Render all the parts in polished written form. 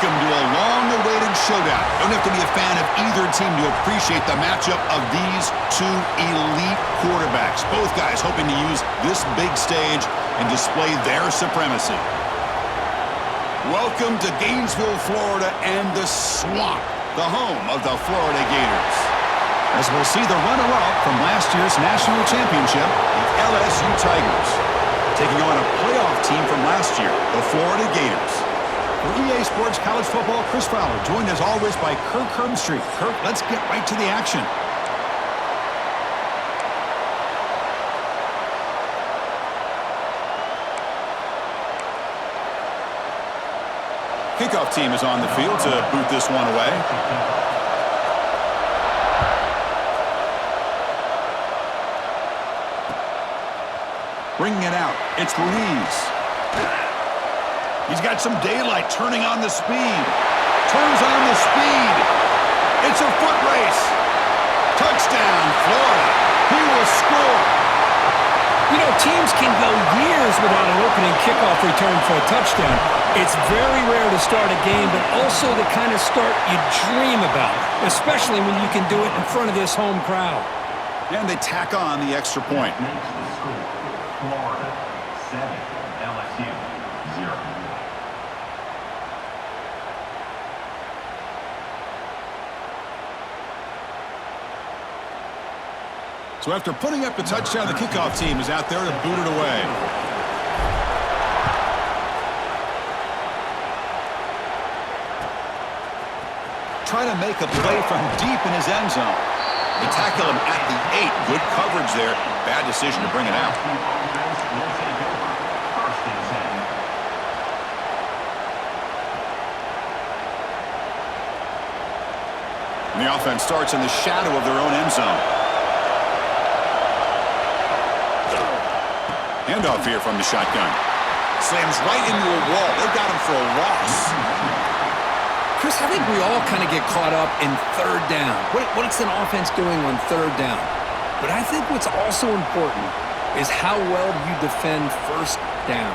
Welcome to a long-awaited showdown. Don't have to be a fan of either team to appreciate the matchup of these two elite quarterbacks. Both guys hoping to use this big stage and display their supremacy. Welcome to Gainesville, Florida, and the Swamp, the home of the Florida Gators. As we'll see the runner-up from last year's national championship, the LSU Tigers, taking on a playoff team from last year, the Florida Gators. For EA Sports College Football, Chris Fowler, joined as always by Kirk Herbstreit. Kirk, let's get right to the action. Kickoff team is on the field to boot this one away. Bringing it out, it's Ruiz. He's got some daylight, turning on the speed. Turns on the speed. It's a foot race. Touchdown, Florida. He will score. You know, teams can go years without an opening kickoff return for a touchdown. It's very rare to start a game, but also the kind of start you dream about, especially when you can do it in front of this home crowd. And they tack on the extra point. Florida 7, LSU 0. So after putting up the touchdown, the kickoff team is out there to boot it away. Trying to make a play from deep in his end zone. They tackle him at the 8. Good coverage there. Bad decision to bring it out. And the offense starts in the shadow of their own end zone. Handoff here from the shotgun. Slams right into a wall. They got him for a loss. Chris, I think we all kind of get caught up in third down. What's an offense doing on third down? But I think what's also important is how well you defend first down.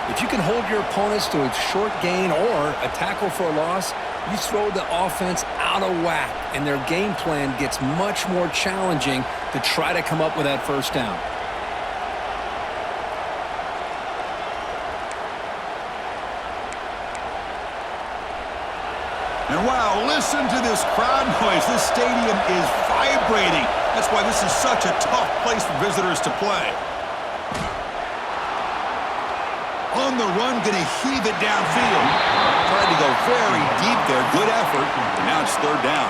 If you can hold your opponents to a short gain or a tackle for a loss, you throw the offense out of whack, and their game plan gets much more challenging to try to come up with that first down. And wow, listen to this crowd noise. This stadium is vibrating. That's why this is such a tough place for visitors to play. On the run, going to heave it downfield. Tried to go very deep there. Good effort. And now it's third down.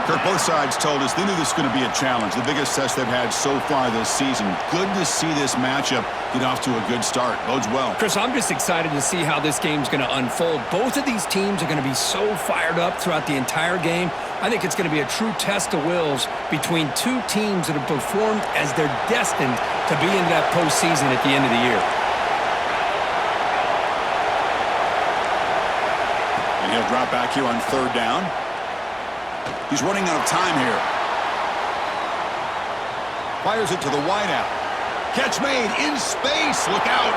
Kirk, both sides told us they knew this was going to be a challenge. The biggest test they've had so far this season. Good to see this matchup get off to a good start. Bodes well. Chris, I'm just excited to see how this game's going to unfold. Both of these teams are going to be so fired up throughout the entire game. I think it's going to be a true test of wills between two teams that have performed as they're destined to be in that postseason at the end of the year. And he'll drop back here on third down. He's running out of time here. Fires it to the wideout. Catch made in space. Look out.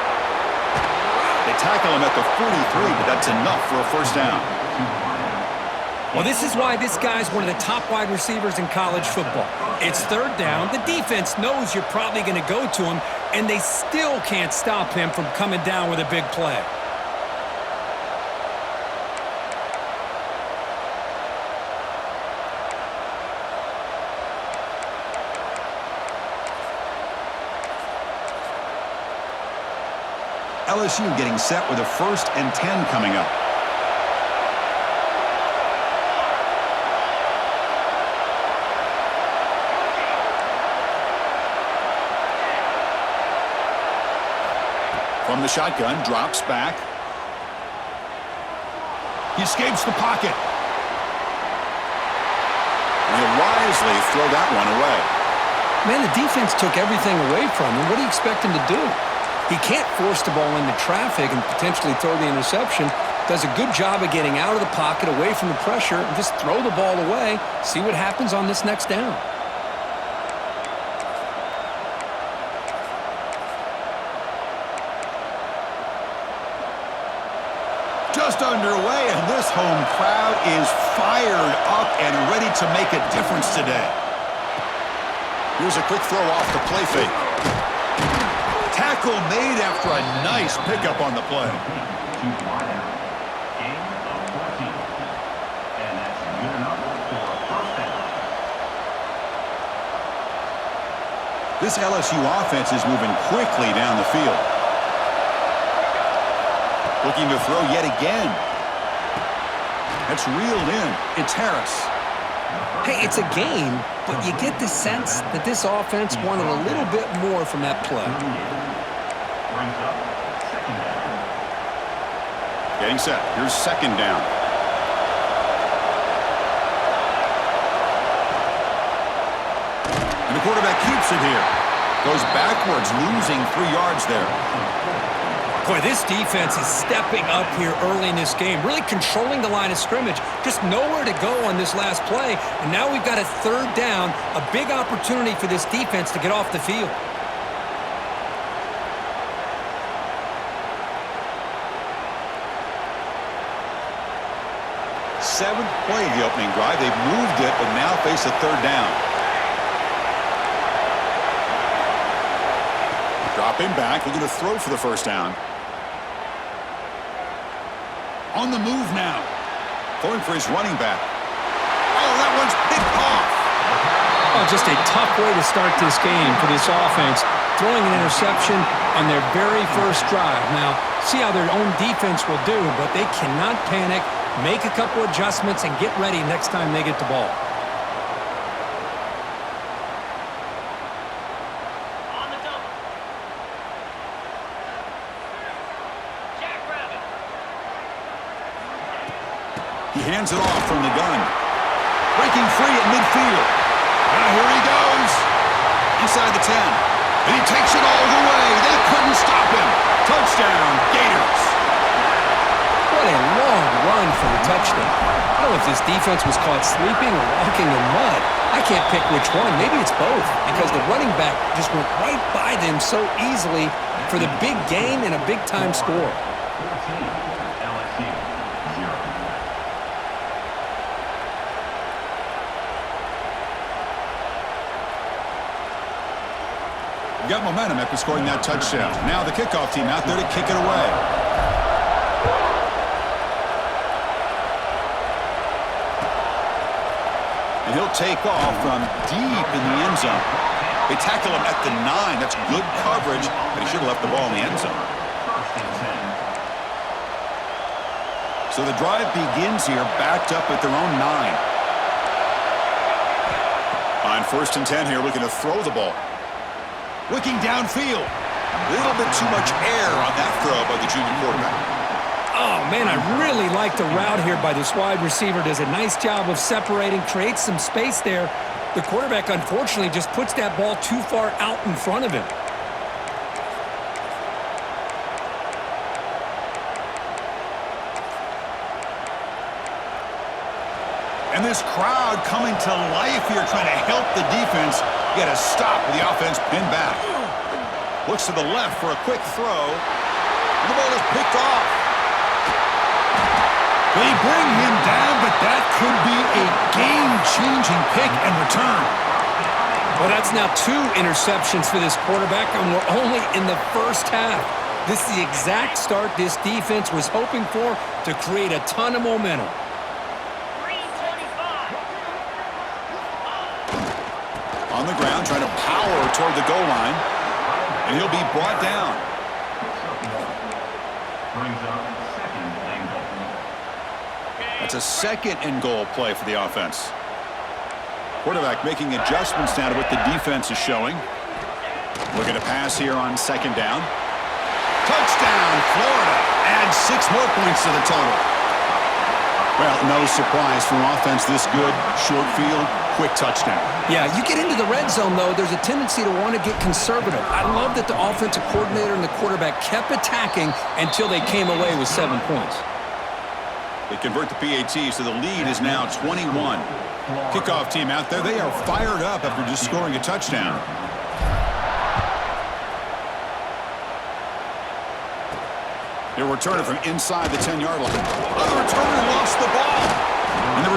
They tackle him at the 43, but that's enough for a first down. Well, this is why this guy's one of the top wide receivers in college football. It's third down. The defense knows you're probably going to go to him, and they still can't stop him from coming down with a big play. LSU getting set with a 1st and 10 coming up. From the shotgun, drops back. He escapes the pocket. And he'll wisely throw that one away. Man, the defense took everything away from him. What do you expect him to do? He can't force the ball into traffic and potentially throw the interception. Does a good job of getting out of the pocket, away from the pressure, and just throw the ball away. See what happens on this next down. Just underway, and this home crowd is fired up and ready to make a difference today. Here's a quick throw off the play fake. Tackle made after a nice pickup on the play. This LSU offense is moving quickly down the field. Looking to throw yet again. That's reeled in. It's Harris. Hey, it's a game, but you get the sense that this offense wanted a little bit more from that play. Getting set. Here's second down. And the quarterback keeps it here. Goes backwards, losing 3 yards there. Boy, this defense is stepping up here early in this game, really controlling the line of scrimmage. Just nowhere to go on this last play, and now we've got a third down, a big opportunity for this defense to get off the field. Seventh play of the opening drive. They've moved it, but now face a third down. Dropping back, looking to throw for the first down. On the move now. Going for his running back. Oh, that one's picked off. Oh, just a tough way to start this game for this offense. Throwing an interception on their very first drive. Now, see how their own defense will do, but they cannot panic, make a couple adjustments, and get ready next time they get the ball. He hands it off from the gun. Breaking free at midfield. Now here he goes. Inside the 10. And he takes it all the way. They couldn't stop him. Touchdown, Gators. What a long run for the touchdown. I don't know if this defense was caught sleeping or walking in mud. I can't pick which one. Maybe it's both, because the running back just went right by them so easily for the big gain and a big-time score. Got momentum after scoring that touchdown. Now the kickoff team out there to kick it away. And he'll take off from deep in the end zone. They tackle him at the 9. That's good coverage, but he should have left the ball in the end zone. So the drive begins here, backed up at their own 9. On 1st and 10 here, looking to throw the ball. Looking downfield. A little bit too much air on that throw by the junior quarterback. Oh, man, I really like the route here by this wide receiver. Does a nice job of separating, creates some space there. The quarterback, unfortunately, just puts that ball too far out in front of him. And this crowd coming to life here, trying to help the defense get a stop with the offense pinned back. Looks to the left for a quick throw. And the ball is picked off. They bring him down, but that could be a game-changing pick and return. Well, that's now 2 interceptions for this quarterback, and we're only in the first half. This is the exact start this defense was hoping for to create a ton of momentum. On the ground, trying to power toward the goal line. And he'll be brought down. That's a 2nd and goal play for the offense. Quarterback making adjustments now to what the defense is showing. Looking to pass here on 2nd down. Touchdown, Florida. Add 6 more points to the total. Well, no surprise from offense this good. Short field, quick touchdown. Yeah, you get into the red zone, though, there's a tendency to want to get conservative. I love that the offensive coordinator and the quarterback kept attacking until they came away with 7 points. They convert the PAT, so the lead is now 21. Kickoff team out there, they are fired up after just scoring a touchdown. They'll return it from inside the 10-yard line. Oh, the returner lost the ball.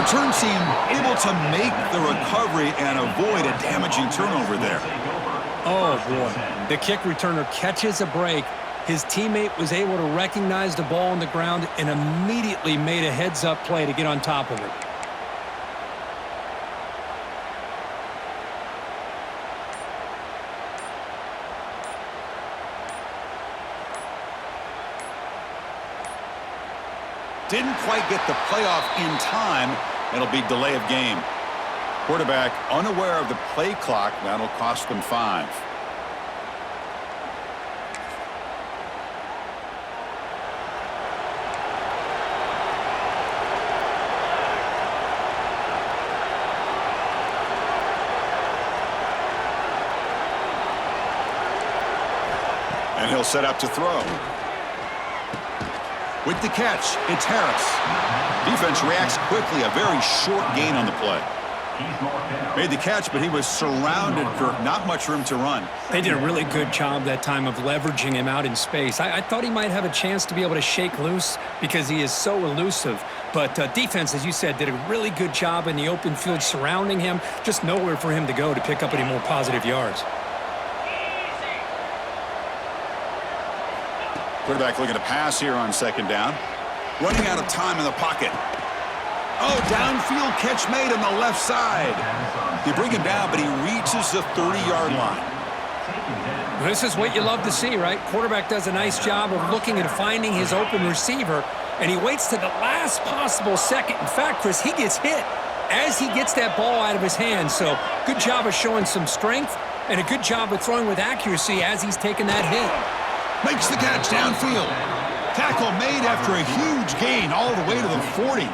return team able to make the recovery and avoid a damaging turnover there. Oh, boy. The kick returner catches a break. His teammate was able to recognize the ball on the ground and immediately made a heads-up play to get on top of it. Didn't quite get the playoff in time. It'll be delay of game. Quarterback unaware of the play clock. That'll cost them 5. And he'll set up to throw. With the catch, it's Harris. Defense reacts quickly, a very short gain on the play. Made the catch, but he was surrounded, Kirk. Not much room to run. They did a really good job that time of leveraging him out in space. I thought he might have a chance to be able to shake loose because he is so elusive. But defense, as you said, did a really good job in the open field surrounding him. Just nowhere for him to go to pick up any more positive yards. Quarterback looking to pass here on second down. Running out of time in the pocket. Oh, downfield catch made on the left side. They bring him down, but he reaches the 30-yard line. This is what you love to see, right? Quarterback does a nice job of looking and finding his open receiver, and he waits to the last possible second. In fact, Chris, he gets hit as he gets that ball out of his hands. So good job of showing some strength and a good job of throwing with accuracy as he's taking that hit. Makes the catch downfield. Tackle made after a huge gain all the way to the 40.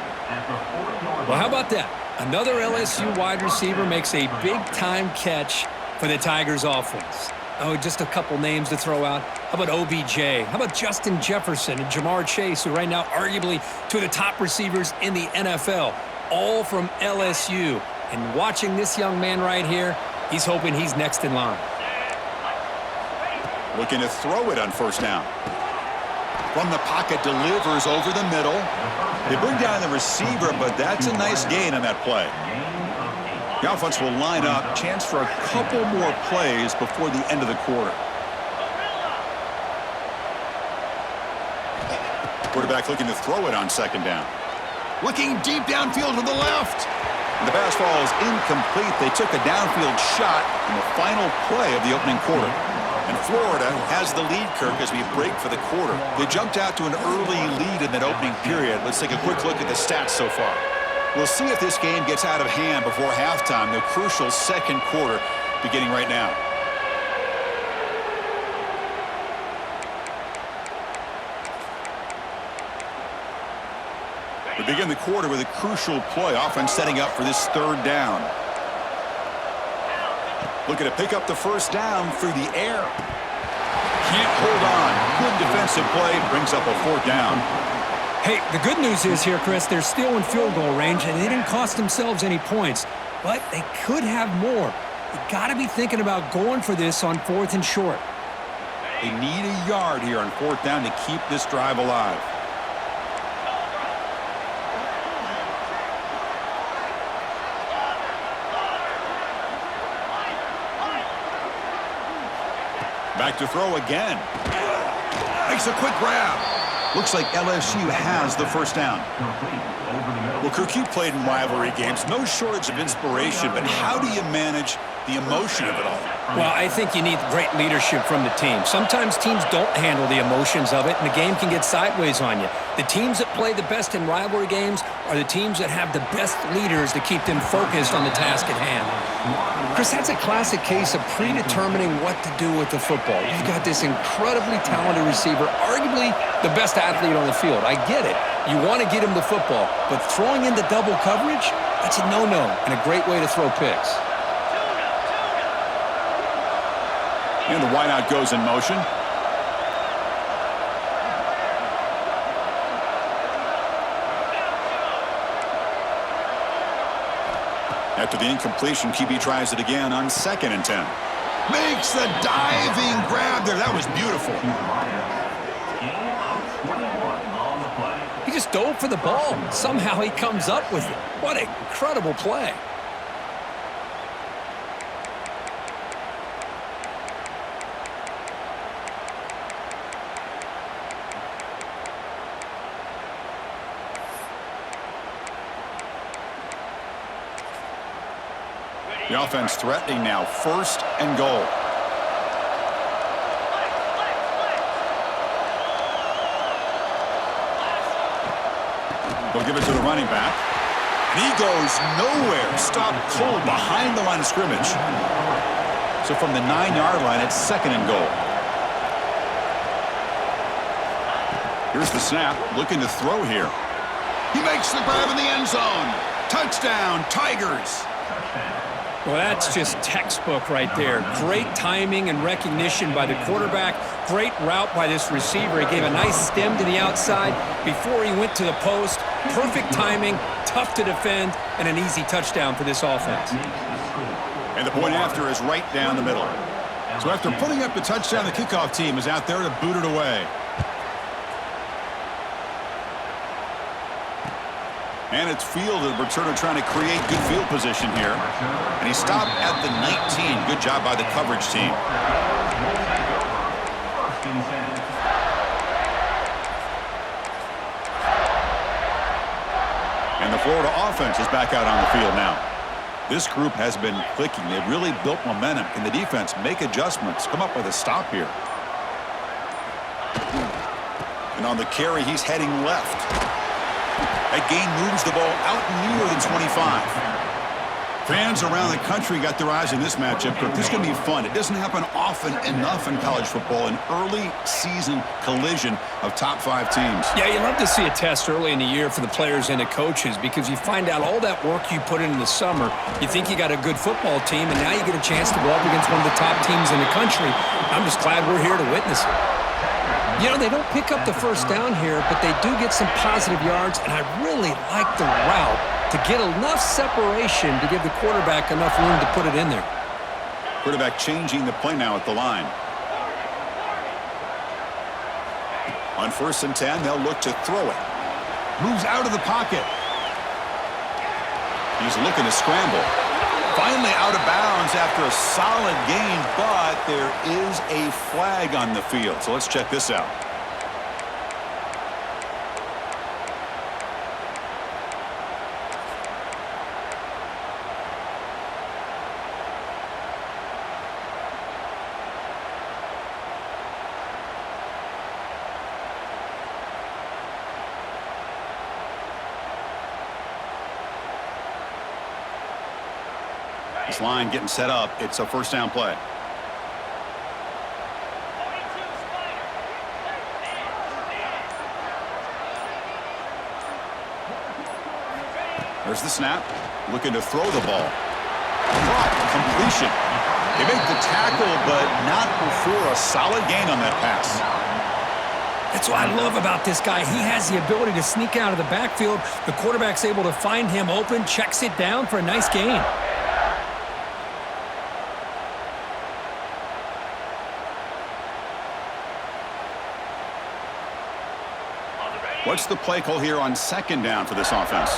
Well, how about that? Another LSU wide receiver makes a big-time catch for the Tigers offense. Oh, just a couple names to throw out. How about OBJ? How about Justin Jefferson and Jamar Chase, who right now arguably two of the top receivers in the NFL, all from LSU. And watching this young man right here, he's hoping he's next in line. Looking to throw it on first down. From the pocket, delivers over the middle. They bring down the receiver, but that's a nice gain on that play. The offense will line up. Chance for a couple more plays before the end of the quarter. Quarterback looking to throw it on second down. Looking deep downfield to the left. And the pass ball is incomplete. They took a downfield shot in the final play of the opening quarter. And Florida has the lead, Kirk, as we break for the quarter. They jumped out to an early lead in that opening period. Let's take a quick look at the stats so far. We'll see if this game gets out of hand before halftime, the crucial second quarter beginning right now. We begin the quarter with a crucial play, offense setting up for this third down. Looking to pick up the first down through the air. Can't hold on. Good defensive play. Brings up a fourth down. Hey, the good news is here, Chris, they're still in field goal range, and they didn't cost themselves any points. But they could have more. You got to be thinking about going for this on 4th and short. They need a yard here on 4th down to keep this drive alive. Back to throw again. Makes a quick grab. Looks like LSU has the first down. Well, Kirk, you played in rivalry games. No shortage of inspiration, but how do you manage the emotion of it all? Well, I think you need great leadership from the team. Sometimes teams don't handle the emotions of it, and the game can get sideways on you. The teams that play the best in rivalry games are the teams that have the best leaders to keep them focused on the task at hand. Chris, that's a classic case of predetermining what to do with the football. You've got this incredibly talented receiver, arguably the best athlete on the field. I get it. You want to get him the football, but throwing into double coverage, that's a no-no and a great way to throw picks. And the wideout goes in motion. After the incompletion, QB tries it again on 2nd and 10. Makes the diving grab there. That was beautiful. He just dove for the ball. Somehow he comes up with it. What an incredible play. The offense threatening now, 1st and goal. They'll give it to the running back. And he goes nowhere. Stopped cold behind the line of scrimmage. So from the 9-yard line, it's 2nd and goal. Here's the snap, looking to throw here. He makes the grab in the end zone. Touchdown, Tigers. Well, that's just textbook right there. Great timing and recognition by the quarterback. Great route by this receiver. He gave a nice stem to the outside before he went to the post. Perfect timing, tough to defend, and an easy touchdown for this offense. And the point after is right down the middle. So after putting up the touchdown, the kickoff team is out there to boot it away. And it's fielded. Returner trying to create good field position here. And he stopped at the 19. Good job by the coverage team. And the Florida offense is back out on the field now. This group has been clicking. They've really built momentum. Can the defense make adjustments? Come up with a stop here. And on the carry, he's heading left. That gain moves the ball out nearer than 25. Fans around the country got their eyes on this matchup, but this is going to be fun. It doesn't happen often enough in college football, an early season collision of top 5 teams. Yeah, you love to see a test early in the year for the players and the coaches because you find out all that work you put in the summer. You think you got a good football team, and now you get a chance to go up against one of the top teams in the country. I'm just glad we're here to witness it. You know, they don't pick up the first down here, but they do get some positive yards, and I really like the route to get enough separation to give the quarterback enough room to put it in there. Quarterback changing the play now at the line. On 1st and 10, they'll look to throw it. Moves out of the pocket. He's looking to scramble. Finally out of bounds after a solid gain, but there is a flag on the field. So let's check this out. This line getting set up. It's a 1st down play. There's the snap. Looking to throw the ball. Caught. Completion. They make the tackle, but not before a solid gain on that pass. That's what I love about this guy. He has the ability to sneak out of the backfield. The quarterback's able to find him open, checks it down for a nice gain. What's the play call here on 2nd down for this offense?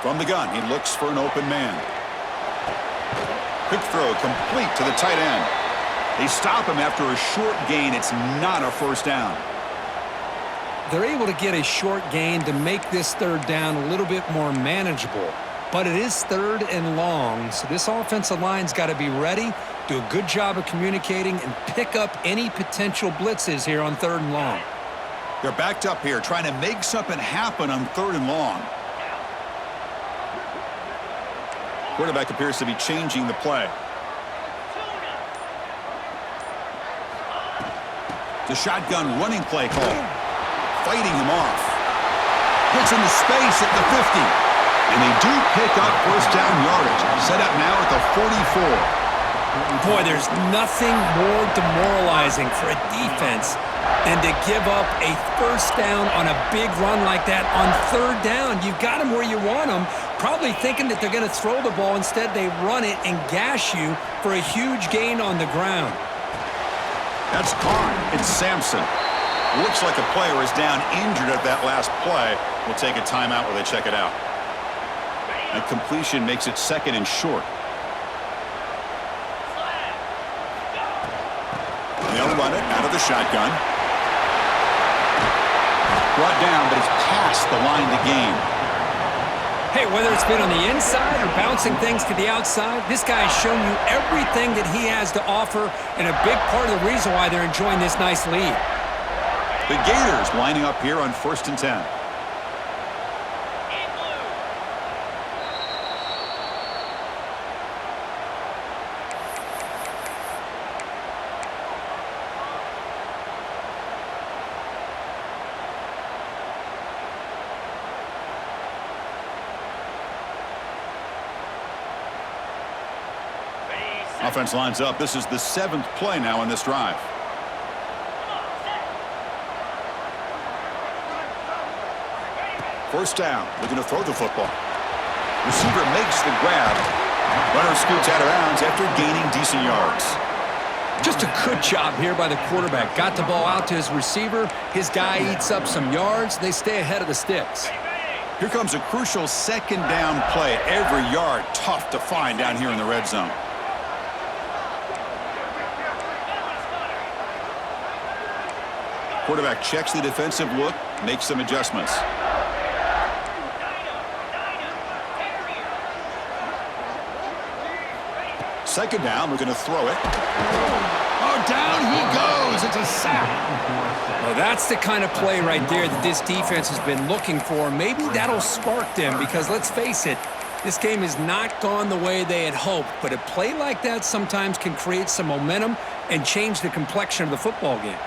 From the gun, he looks for an open man. Quick throw, complete to the tight end. They stop him after a short gain. It's not a 1st down. They're able to get a short gain to make this 3rd down a little bit more manageable. But it is 3rd and long, so this offensive line's got to be ready, do a good job of communicating, and pick up any potential blitzes here on 3rd and long. They're backed up here, trying to make something happen on 3rd and long. Quarterback appears to be changing the play. The shotgun running play call. Fighting him off. Gets into space at the 50. And they do pick up 1st down yardage. Set up now at the 44. Boy, there's nothing more demoralizing for a defense than to give up a first down on a big run like that on third down. You've got them where you want them, probably thinking that they're going to throw the ball. Instead, they run it and gash you for a huge gain on the ground. That's Karn. It's Sampson. Looks like a player is down injured at that last play. We'll take a timeout while they check it out. That completion makes it second and short. They'll run it out of the shotgun. Brought down, but it's past the line to gain. Hey, whether it's been on the inside or bouncing things to the outside, this guy has shown you everything that he has to offer, and a big part of the reason why they're enjoying this nice lead. The Gators lining up here on 1st and 10. Offense lines up. This is the 7th play now in this drive. First down, looking to throw the football. Receiver makes the grab. Runner scoots out of bounds after gaining decent yards. Just a good job here by the quarterback. Got the ball out to his receiver. His guy eats up some yards. They stay ahead of the sticks. Here comes a crucial second down play. Every yard tough to find down here in the red zone. Quarterback checks the defensive look, makes some adjustments. Second down, we're going to throw it. Oh, down he goes. It's a sack. Well, that's the kind of play right there that this defense has been looking for. Maybe that'll spark them because, let's face it, this game has not gone the way they had hoped. But a play like that sometimes can create some momentum and change the complexion of the football game.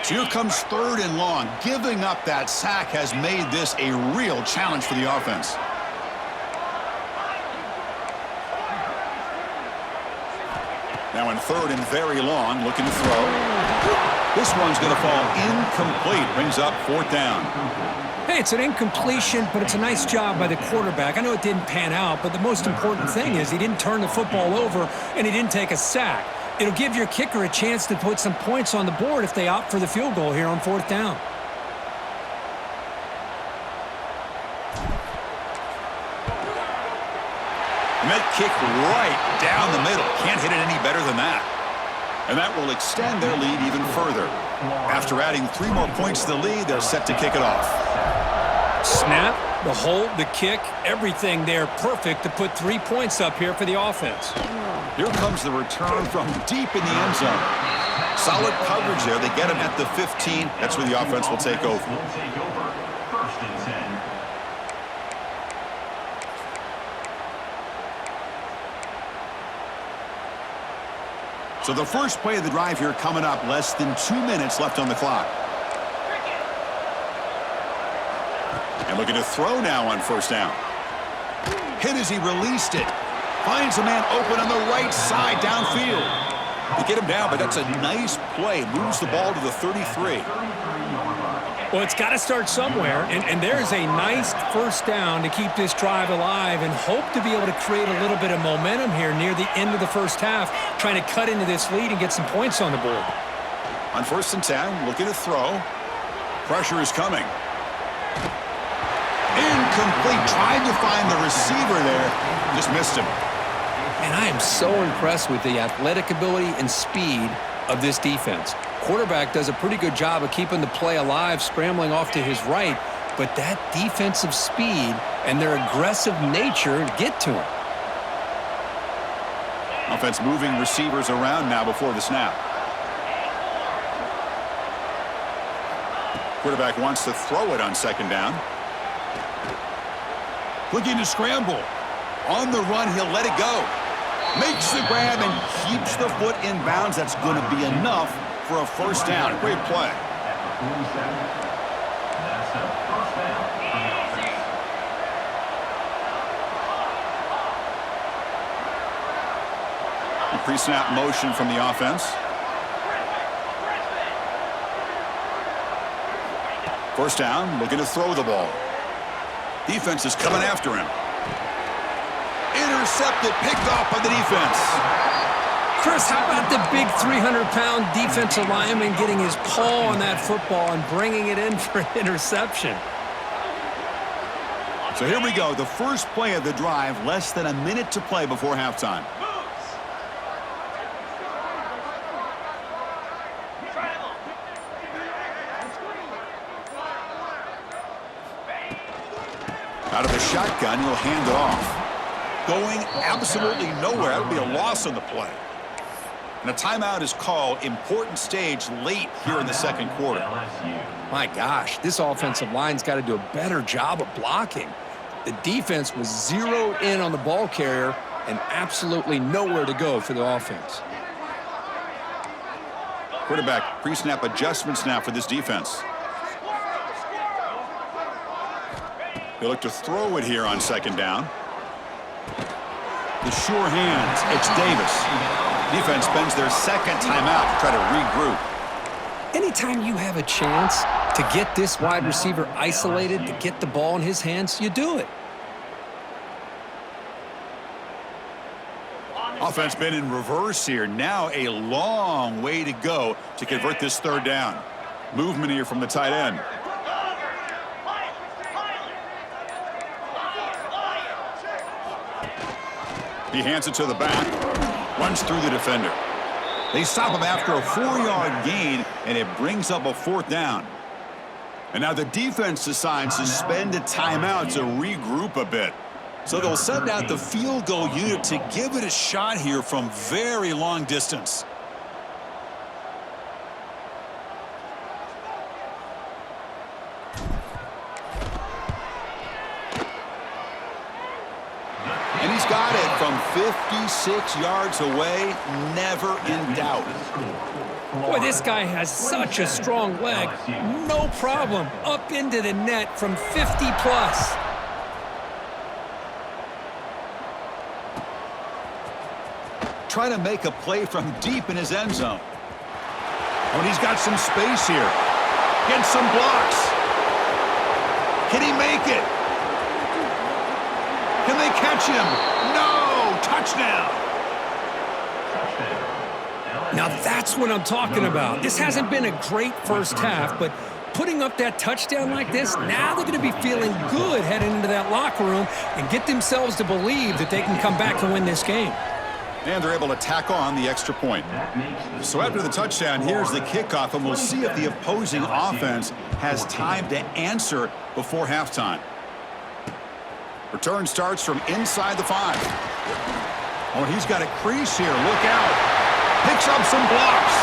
So here comes 3rd and long. Giving up that sack has made this a real challenge for the offense. Now in 3rd and very long, looking to throw. This one's going to fall incomplete. Brings up 4th down. Hey, it's an incompletion, but it's a nice job by the quarterback. I know it didn't pan out, but the most important thing is he didn't turn the football over and he didn't take a sack. It'll give your kicker a chance to put some points on the board if they opt for the field goal here on 4th down. And that kick right down the middle. Can't hit it any better than that. And that will extend their lead even further. After adding 3 more points to the lead, they're set to kick it off. Snap, the hold, the kick, everything there perfect to put 3 points up here for the offense. Here comes the return from deep in the end zone. Solid coverage there. They get him at the 15. That's where the offense will take over. 1st and 10. So the first play of the drive here coming up. Less than 2 minutes left on the clock. And looking to throw now on 1st down. Hit as he released it. Finds a man open on the right side downfield. They get him down, but that's a nice play. Moves the ball to the 33. Well, it's got to start somewhere, and there's a nice first down to keep this drive alive and hope to be able to create a little bit of momentum here near the end of the first half, trying to cut into this lead and get some points on the board. On 1st and 10, looking to throw. Pressure is coming. Incomplete. Tried to find the receiver there. Just missed him. And I am so impressed with the athletic ability and speed of this defense. Quarterback does a pretty good job of keeping the play alive, scrambling off to his right, but that defensive speed and their aggressive nature get to him. Offense moving receivers around now before the snap. Quarterback wants to throw it on 2nd down. Looking to scramble. On the run, he'll let it go. Makes the grab and keeps the foot in bounds. That's going to be enough for a 1st down. Great play. That's a 1st down for the offense. pre-snap motion from the offense. First down, looking to throw the ball. Defense is coming after him. Intercepted, picked off by the defense. Chris, how about the big 300-pound defensive lineman getting his paw on that football and bringing it in for an interception? So here we go, the first play of the drive, less than a minute to play before halftime. Out of the shotgun, he'll hand it off. Going absolutely nowhere. That would be a loss on the play. And a timeout is called. Important stage late here in the second quarter. My gosh, this offensive line's got to do a better job of blocking. The defense was zeroed in on the ball carrier and absolutely nowhere to go for the offense. Quarterback pre-snap adjustments now for this defense. They look to throw it here on second down. The sure hands, it's Davis. Defense spends their second timeout to try to regroup. Anytime you have a chance to get this wide receiver isolated, to get the ball in his hands, you do it. Offense been in reverse here. Now a long way to go to convert this third down. Movement here from the tight end. He hands it to the back, runs through the defender. They stop him after a 4-yard gain, and it brings up a fourth down. And now the defense decides to spend a timeout to regroup a bit. So they'll send out the field goal unit to give it a shot here from very long distance. And he's got it from 56 yards away, never in doubt. Boy, this guy has such a strong leg. No problem. Up into the net from 50-plus. Trying to make a play from deep in his end zone. Oh, and he's got some space here. Gets some blocks. Can he make it? Can they catch him? No! Touchdown! Now that's what I'm talking about. This hasn't been a great first half, but putting up that touchdown like this, now they're going to be feeling good heading into that locker room and get themselves to believe that they can come back and win this game. And they're able to tack on the extra point. So after the touchdown, here's the kickoff, and we'll see if the opposing offense has time to answer before halftime. Return starts from inside the 5. Oh, he's got a crease here. Look out. Picks up some blocks.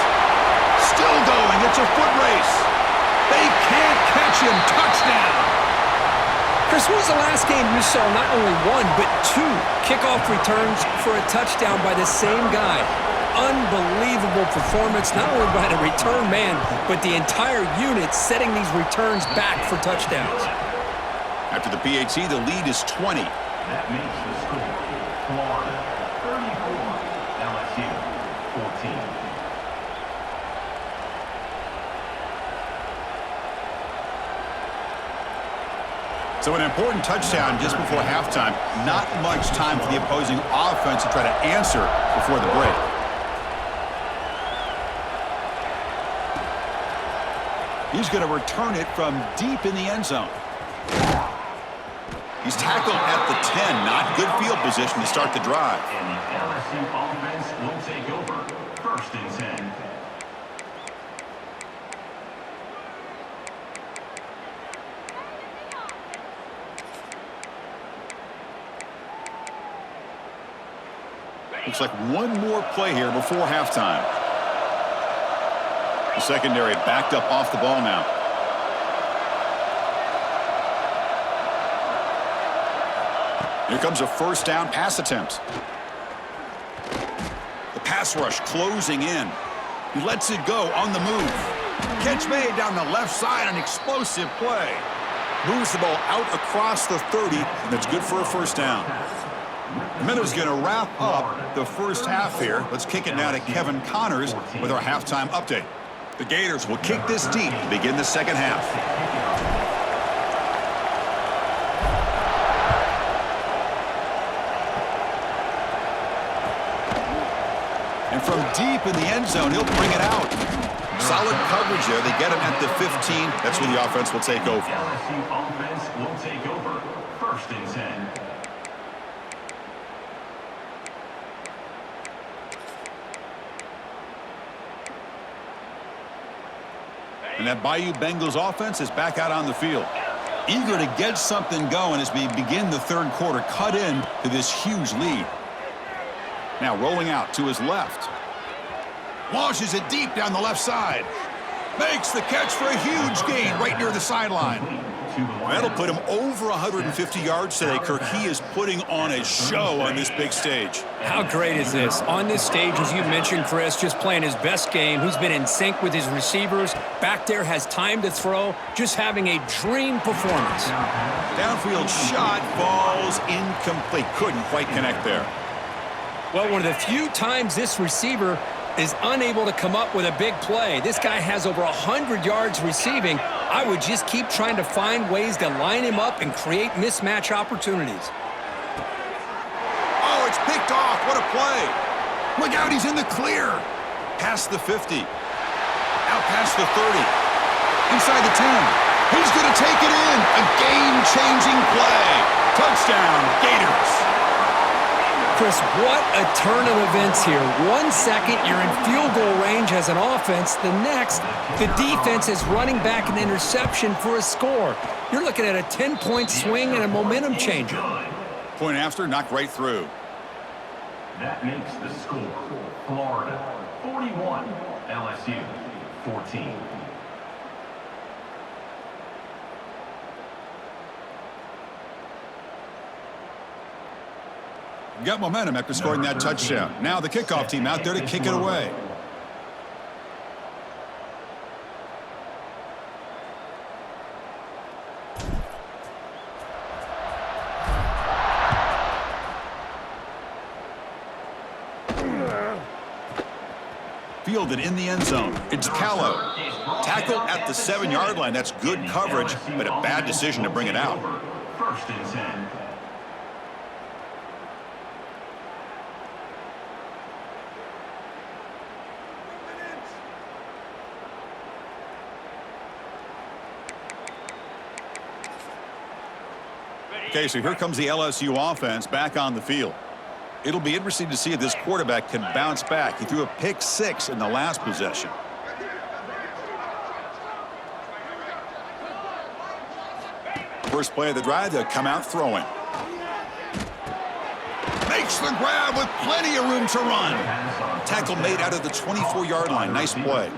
Still going. It's a foot race. They can't catch him. Touchdown. Chris, when was the last game you saw not only one, but 2 kickoff returns for a touchdown by the same guy? Unbelievable performance, not only by the return man, but the entire unit setting these returns back for touchdowns. After the PAT, the lead is 20. That makes the score Florida 34, LSU 14. So an important touchdown just before halftime. Not much time for the opposing offense to try to answer before the break. He's going to return it from deep in the end zone. He's tackled at the 10. Not good field position to start the drive. And the LSU offense will take over. First and 10. Looks like one more play here before halftime. The secondary backed up off the ball now. Here comes a first down pass attempt. The pass rush closing in. He lets it go on the move. Catch made down the left side, an explosive play. Moves the ball out across the 30, and that's good for a first down. The minute's going to wrap up the first half here. Let's kick it now to Kevin Connors with our halftime update. The Gators will kick this deep to begin the second half. And from deep in the end zone, he'll bring it out. Solid coverage there. They get him at the 15. That's where the offense will take over. LSU offense will take over. 1st and 10. And that Bayou Bengals offense is back out on the field. Eager to get something going as we begin the third quarter. Cut in to this huge lead. Now rolling out to his left. Launches it deep down the left side. Makes the catch for a huge gain right near the sideline. That'll put him over 150 yards today, Kirk. He is putting on a show on this big stage. How great is this? On this stage, as you mentioned, Chris, just playing his best game. He's been in sync with his receivers. Back there, has time to throw. Just having a dream performance. Downfield shot falls incomplete. Couldn't quite connect there. Well, one of the few times this receiver is unable to come up with a big play. This guy has over 100 yards receiving. I would just keep trying to find ways to line him up and create mismatch opportunities. Oh, it's picked off. What a play. Look out, he's in the clear. Past the 50. Out past the 30. Inside the 10. He's going to take it in. A game-changing play. Touchdown, Gators. Chris, what a turn of events here. 1 second, you're in field goal range as an offense. The next, the defense is running back an interception for a score. You're looking at a 10-point swing and a momentum changer. Point after, knocked right through. That makes the score. Florida 41, LSU 14. Got momentum after scoring that touchdown. Now the kickoff team out there to kick it away. Fielded in the end zone. It's Callow. Tackled at the 7-yard line. That's good coverage, but a bad decision to bring it out. 1st and 10. Okay, so here comes the LSU offense back on the field. It'll be interesting to see if this quarterback can bounce back. He threw a pick 6 in the last possession. First play of the drive, they'll come out throwing. Makes the grab with plenty of room to run. Tackle made out of the 24-yard line. Nice play.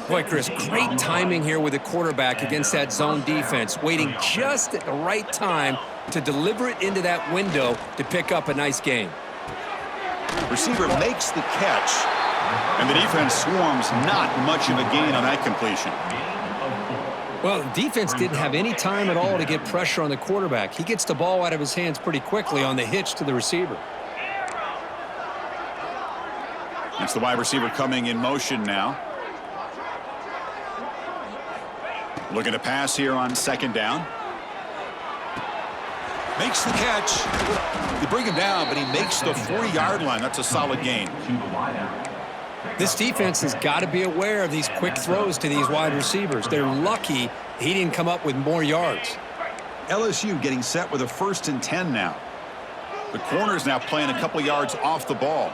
Boy, Chris, great timing here with the quarterback against that zone defense, waiting just at the right time to deliver it into that window to pick up a nice gain. Receiver makes the catch, and the defense swarms. Not much of a gain on that completion. Well, the defense didn't have any time at all to get pressure on the quarterback. He gets the ball out of his hands pretty quickly on the hitch to the receiver. It's the wide receiver coming in motion now. Looking to pass here on 2nd down. Makes the catch. They bring him down, but he makes the 40-yard line. That's a solid gain. This defense has got to be aware of these quick throws to these wide receivers. They're lucky he didn't come up with more yards. LSU getting set with a 1st and 10 now. The corner's now playing a couple yards off the ball.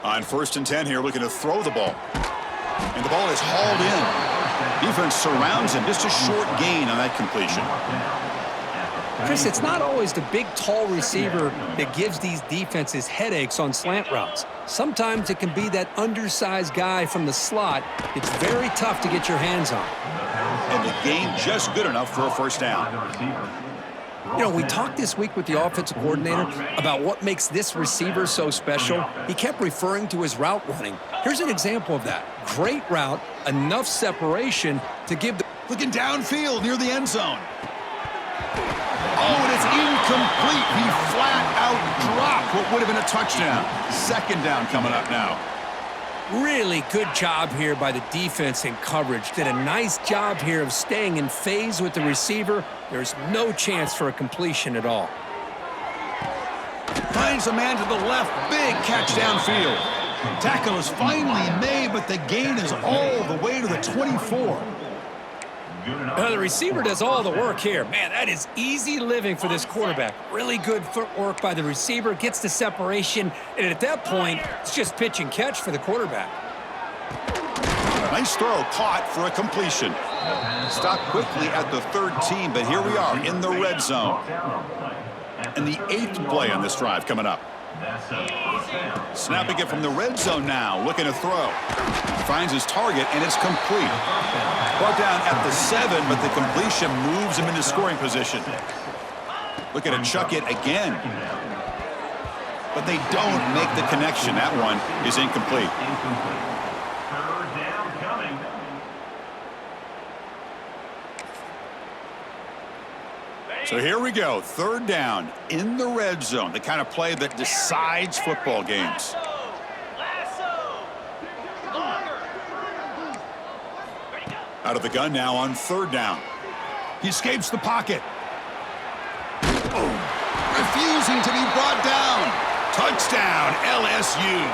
On 1st and 10 here, looking to throw the ball. And the ball is hauled in. Defense surrounds him. Just a short gain on that completion. Chris, it's not always the big, tall receiver that gives these defenses headaches on slant routes. Sometimes it can be that undersized guy from the slot. It's very tough to get your hands on. And the gain just good enough for a 1st down. You know, we talked this week with the offensive coordinator about what makes this receiver so special. He kept referring to his route running. Here's an example of that. Great route, enough separation to give the... Looking downfield near the end zone. Oh, and it's incomplete. He flat out dropped what would have been a touchdown. Second down coming up now. Really good job here by the defense in coverage. Did a nice job here of staying in phase with the receiver. There's no chance for a completion at all. Finds a man to the left. Big catch downfield. Tackle is finally made, but the gain is all the way to the 24. The receiver does all the work here. Man, that is easy living for this quarterback. Really good footwork by the receiver, gets the separation, and at that point, it's just pitch and catch for the quarterback. Nice throw, caught for a completion. Stopped quickly at the third team, but here we are in the red zone. And the 8th play on this drive coming up. Snapping it from the red zone now, looking to throw. Finds his target, and it's complete. Brought down at the 7, but the completion moves him into scoring position. Looking to chuck it again. But they don't make the connection. That one is incomplete. Third down coming. So here we go, third down in the red zone, the kind of play that decides football games. Out of the gun now on third down. He escapes the pocket. Oh, refusing to be brought down. Touchdown, LSU.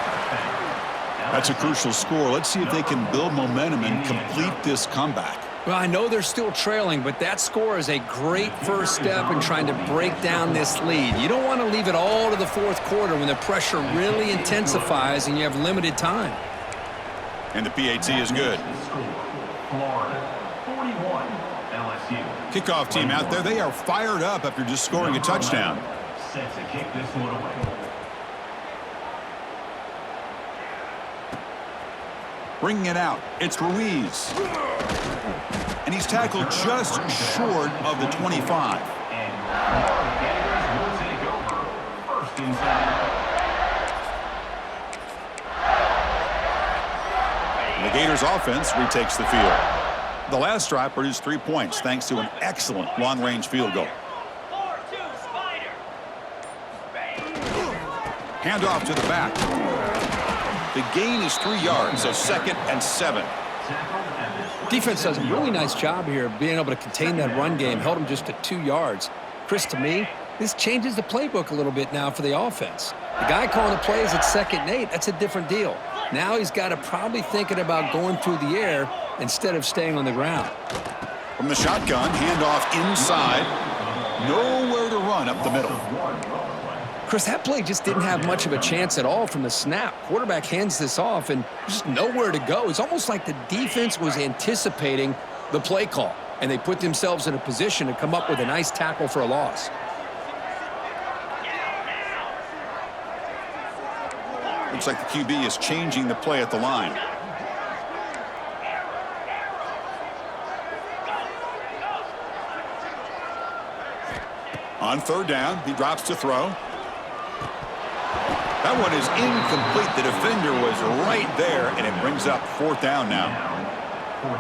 That's a crucial score. Let's see if they can build momentum and complete this comeback. Well, I know they're still trailing, but that score is a great first step in trying to break down this lead. You don't want to leave it all to the fourth quarter when the pressure really intensifies and you have limited time. And the PAT is good. Florida, 41, LSU. Kickoff team out there, they are fired up after just scoring a touchdown. Set to kick this one away. Bringing it out, it's Ruiz. And he's tackled just short of the 25. And the Gators will take over. First and 10. The Gators offense retakes the field. The last drive produced 3 points thanks to an excellent long-range field goal. Handoff to the back. The gain is 3 yards, so 2nd and 7. Defense does a really nice job here of being able to contain that run game, held them just to 2 yards. Chris, to me, this changes the playbook a little bit now for the offense. The guy calling the plays at 2nd and 8, that's a different deal. Now he's got to probably thinking about going through the air instead of staying on the ground. From the shotgun, handoff inside. Nowhere to run up the middle. Chris, that play just didn't have much of a chance at all from the snap. Quarterback hands this off, and just nowhere to go. It's almost like the defense was anticipating the play call, and they put themselves in a position to come up with a nice tackle for a loss. Looks like the QB is changing the play at the line. On third down, he drops to throw. That one is incomplete. The defender was right there, and it brings up 4th down now.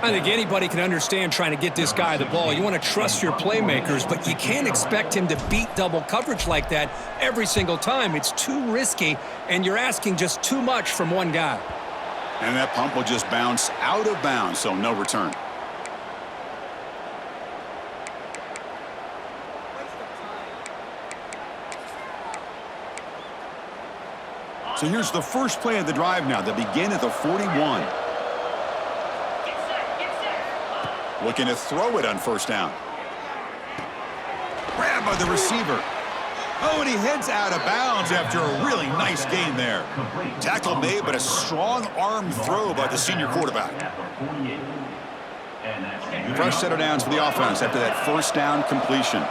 I think anybody can understand trying to get this guy the ball. You want to trust your playmakers, but you can't expect him to beat double coverage like that every single time. It's too risky, and you're asking just too much from one guy. And that pump will just bounce out of bounds, so no return. So here's the first play of the drive now. They begin at the 41. Looking to throw it on first down. Grabbed by the receiver. Oh, and he heads out of bounds after a really nice gain there. Tackle made, but a strong arm throw by the senior quarterback. Fresh set of downs for the offense after that first down completion.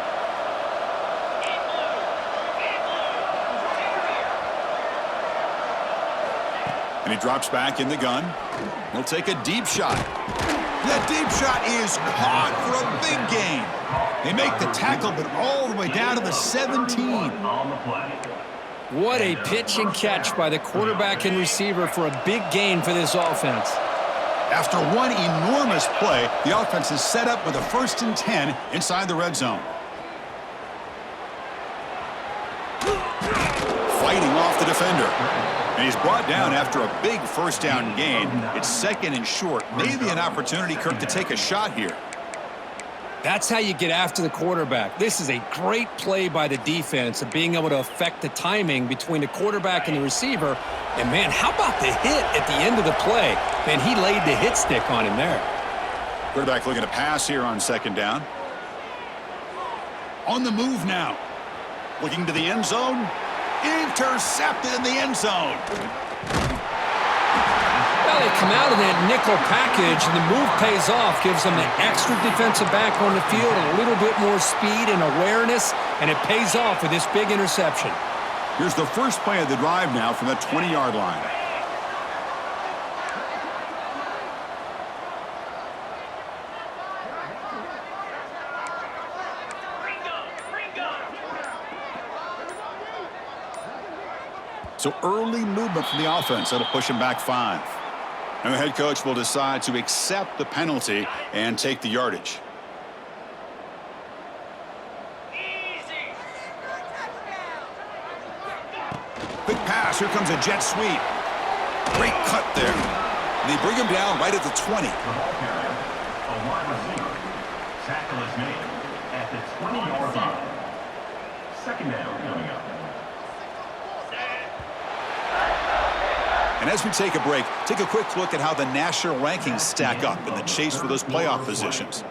And he drops back in the gun. He'll take a deep shot. That deep shot is caught for a big gain. They make the tackle, but all the way down to the 17. On the play. What a pitch and catch by the quarterback and receiver for a big gain for this offense. After one enormous play, the offense is set up with a 1st and 10 inside the red zone. Fighting off the defender. And he's brought down after a big 1st down gain. It's 2nd and short. Maybe an opportunity, Kirk, to take a shot here. That's how you get after the quarterback. This is a great play by the defense of being able to affect the timing between the quarterback and the receiver. And, man, how about the hit at the end of the play? Man, he laid the hit stick on him there. Quarterback looking to pass here on 2nd down. On the move now. Looking to the end zone. Intercepted in the end zone. Well, they come out of that nickel package, and the move pays off, gives them an extra defensive back on the field, a little bit more speed and awareness, and it pays off with this big interception. Here's the first play of the drive now from the 20-yard line. So early movement from the offense. That'll push him back 5. And the head coach will decide to accept the penalty and take the yardage. Quick pass. Here comes a jet sweep. Great cut there. And they bring him down right at the 20. The ball carrier, a wide receiver. Tackle is made at the 20-yard line. 2nd down coming up. And as we take a break, take a quick look at how the national rankings stack up in the chase for those playoff positions.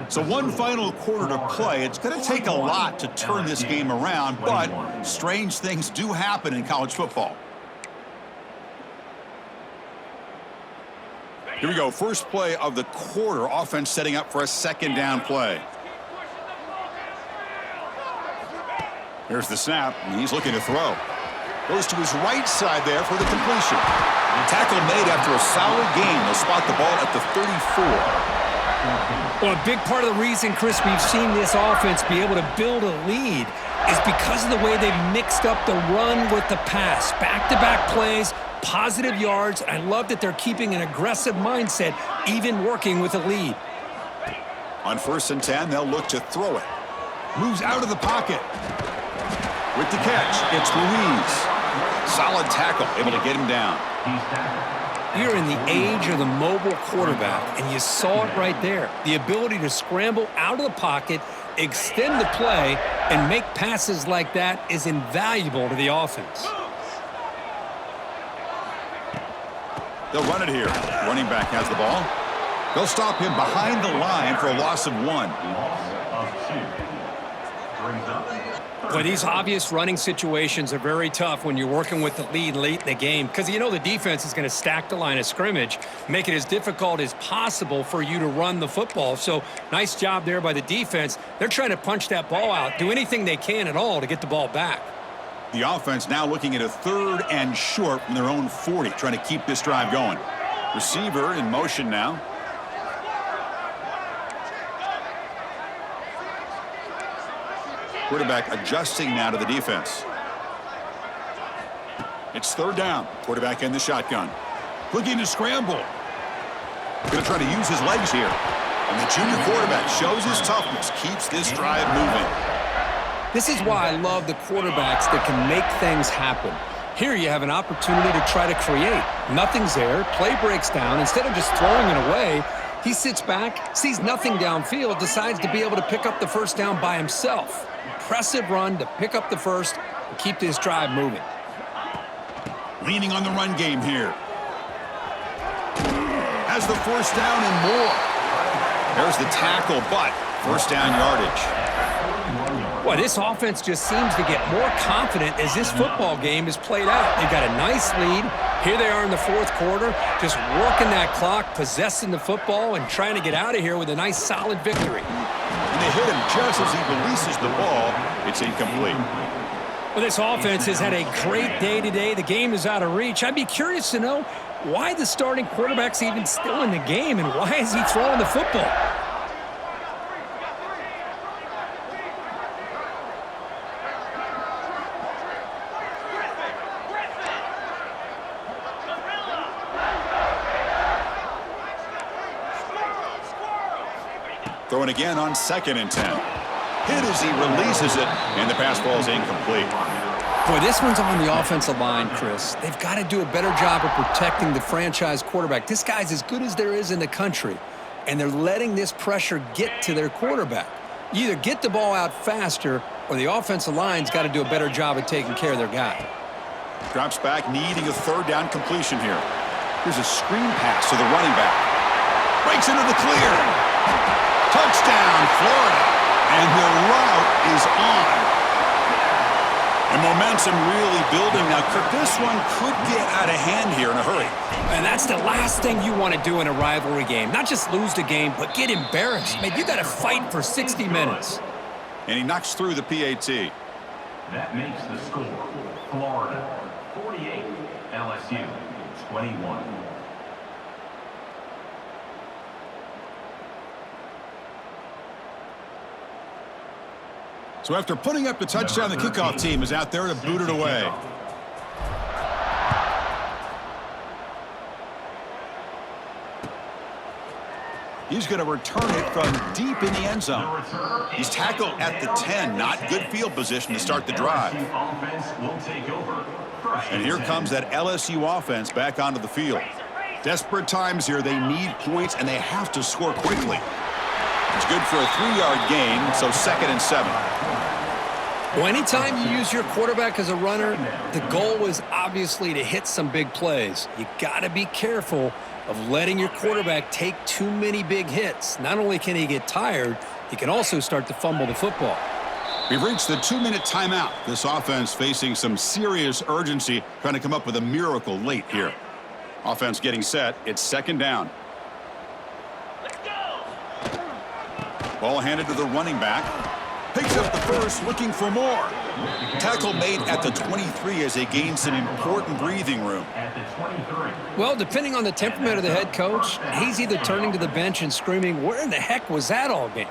So one final quarter to play. It's going to take a lot to turn this game around, but strange things do happen in college football. Here we go. First play of the quarter. Offense setting up for a 2nd down play. Here's the snap, and he's looking to throw. Goes to his right side there for the completion. Tackle made after a solid gain. They'll spot the ball at the 34. Well, a big part of the reason, Chris, we've seen this offense be able to build a lead is because of the way they've mixed up the run with the pass. Back-to-back plays, positive yards. I love that they're keeping an aggressive mindset, even working with a lead. On 1st and 10, they'll look to throw it. Moves out of the pocket. With the catch, it's Louise. Solid tackle, able to get him down. You're in the age of the mobile quarterback, and you saw it right there. The ability to scramble out of the pocket, extend the play, and make passes like that is invaluable to the offense. They'll run it here. Running back has the ball. They'll stop him behind the line for a loss of 1. Loss of 2. Brings up. Well, these obvious running situations are very tough when you're working with the lead late in the game because you know the defense is going to stack the line of scrimmage, make it as difficult as possible for you to run the football. So nice job there by the defense. They're trying to punch that ball out, do anything they can at all to get the ball back. The offense now looking at a 3rd and short from their own 40, trying to keep this drive going. Receiver in motion now. Quarterback adjusting now to the defense. It's 3rd down. Quarterback in the shotgun. Looking to scramble. Going to try to use his legs here. And the junior quarterback shows his toughness, keeps this drive moving. This is why I love the quarterbacks that can make things happen. Here you have an opportunity to try to create. Nothing's there. Play breaks down. Instead of just throwing it away, he sits back, sees nothing downfield, decides to be able to pick up the 1st down by himself. Impressive run to pick up the 1st and keep this drive moving. Leaning on the run game here. Has the 1st down and more. There's the tackle, but 1st down yardage. Boy, this offense just seems to get more confident as this football game is played out. They've got a nice lead. Here they are in the 4th quarter, just working that clock, possessing the football, and trying to get out of here with a nice, solid victory. And they hit him just as he releases the ball. It's incomplete. Well, this offense has had a great day today. The game is out of reach. I'd be curious to know why the starting quarterback's even still in the game and why is he throwing the football? Throwing again on 2nd and 10. Hit as he releases it, and the pass falls incomplete. Boy, this one's on the offensive line, Chris. They've got to do a better job of protecting the franchise quarterback. This guy's as good as there is in the country, and they're letting this pressure get to their quarterback. You either get the ball out faster, or the offensive line's got to do a better job of taking care of their guy. Drops back, needing a 3rd down completion here. Here's a screen pass to the running back. Breaks into the clear. Touchdown, Florida. And the route is on. And momentum really building now. Kirk, this one could get out of hand here in a hurry. And that's the last thing you want to do in a rivalry game. Not just lose the game, but get embarrassed. Man, you got to fight for 60 minutes. And he knocks through the PAT. That makes the score Florida 48, LSU 21. So after putting up the touchdown, the kickoff team is out there to boot it away. He's going to return it from deep in the end zone. He's tackled at the 10. Not good field position to start the drive. And here comes that LSU offense back onto the field. Desperate times here. They need points, and they have to score quickly. It's good for a 3-yard gain, so 2nd and 7. Well, anytime you use your quarterback as a runner, the goal is obviously to hit some big plays. You got to be careful of letting your quarterback take too many big hits. Not only can he get tired, he can also start to fumble the football. We've reached the 2-minute timeout. This offense facing some serious urgency, trying to come up with a miracle late here. Offense getting set. It's 2nd down. Ball handed to the running back. Picks up the first, looking for more. Tackle made at the 23 as they gain some important breathing room. Well, depending on the temperament of the head coach, he's either turning to the bench and screaming, where in the heck was that all game?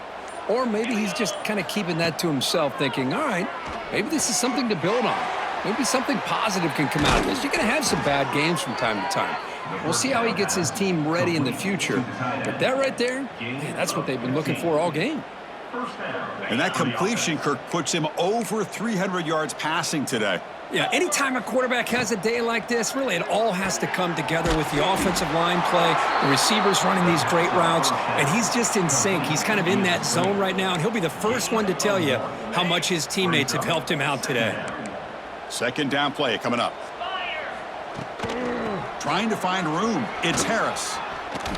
Or maybe he's just kind of keeping that to himself, thinking, all right, maybe this is something to build on. Maybe something positive can come out of this. You're going to have some bad games from time to time. We'll see how he gets his team ready in the future. But that right there, man, that's what they've been looking for all game. And that completion, Kirk, puts him over 300 yards passing today. Yeah, anytime a quarterback has a day like this, really it all has to come together with the offensive line play, the receivers running these great routes, and he's just in sync. He's kind of in that zone right now, and he'll be the first one to tell you how much his teammates have helped him out today. 2nd down play coming up. Trying to find room. It's Harris.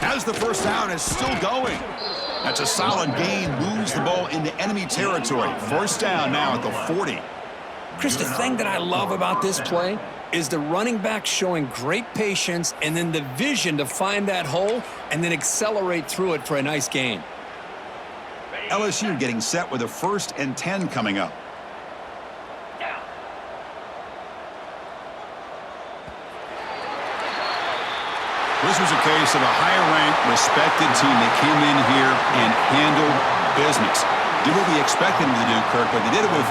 Has the first down, is still going. That's a solid gain, moves the ball into enemy territory. 1st down now at the 40. Chris, the thing that I love about this play is the running back showing great patience and then the vision to find that hole and then accelerate through it for a nice gain. LSU getting set with a 1st and 10 coming up. This was a case of a higher-ranked, respected team that came in here and handled business. Did what we expected them to do, Kirk, but they did it with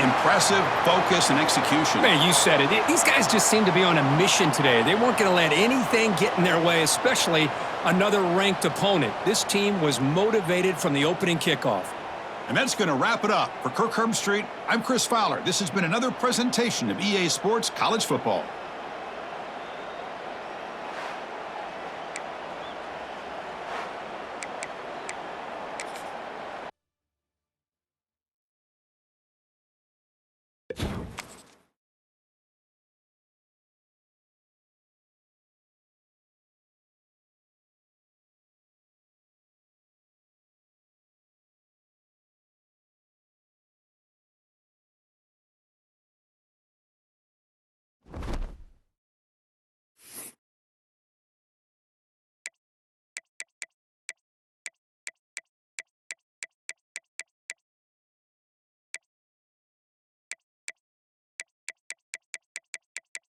impressive focus and execution. Man, you said it. These guys just seem to be on a mission today. They weren't going to let anything get in their way, especially another ranked opponent. This team was motivated from the opening kickoff. And that's going to wrap it up. For Kirk Herbstreit, I'm Chris Fowler. This has been another presentation of EA Sports College Football.